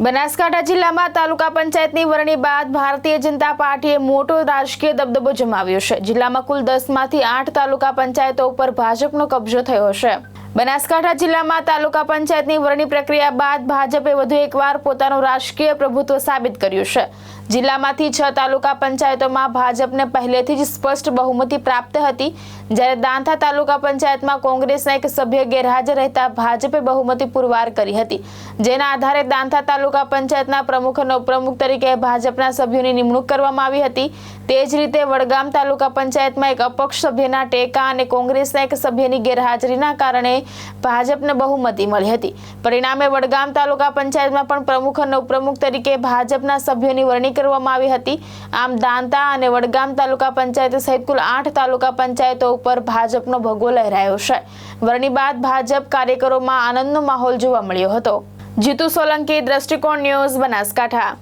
બનાસકાંઠા જિલ્લામાં તાલુકા પંચાયતની વરણી બાદ ભારતીય જનતા પાર્ટીએ મોટો રાજકીય દબદબો જમાવ્યો છે। જિલ્લામાં કુલ 10માંથી 8 તાલુકા પંચાયતો ઉપર ભાજપનો કબજો થયો છે। બનાસકાંઠા જિલ્લામાં તાલુકા પંચાયતની વરણી પ્રક્રિયા બાદ ભાજપે વધુ એકવાર પોતાનું રાજકીય પ્રભુત્વ સાબિત કર્યું છે। જિલ્લામાંથી 6 તાલુકા પંચાયતોમાં ભાજપને પહેલેથી જ સ્પષ્ટ બહુમતી પ્રાપ્ત હતી, જ્યારે દાંતા તાલુકા પંચાયતમાં કોંગ્રેસના એક સભ્ય ગેરહાજર રહેતા ભાજપે બહુમતી પુરવાર કરી હતી, જેના આધારે દાંતા તાલુકા પંચાયતના પ્રમુખ અને ઉપપ્રમુખ તરીકે ભાજપના સભ્યોની નિમણૂક કરવામાં આવી હતી। તે જ રીતે વડગામ તાલુકા પંચાયતમાં એક અપક્ષ સભ્યના ટેકા અને કોંગ્રેસના એક સભ્યની ગેરહાજરીના કારણે ભાજપને બહુમતી મળી હતી। પરિણામે વડગામ તાલુકા પંચાયતમાં પણ પ્રમુખ અને ઉપપ્રમુખ તરીકે ભાજપના સભ્યોની વરણી કરવામાં આવી હતી। આમ દાંતા અને વડગામ તાલુકા પંચાયત સહિત કુલ 8 તાલુકા પંચાયતો ઉપર ભાજપનો ભગવો લહેરાયો છે। વરણી બાદ ભાજપ કાર્યકરોમાં આનંદનો માહોલ જોવા મળ્યો હતો। જીતુ સોલંકી, દ્રષ્ટિકોણ ન્યૂઝ, બનાસકાંઠા।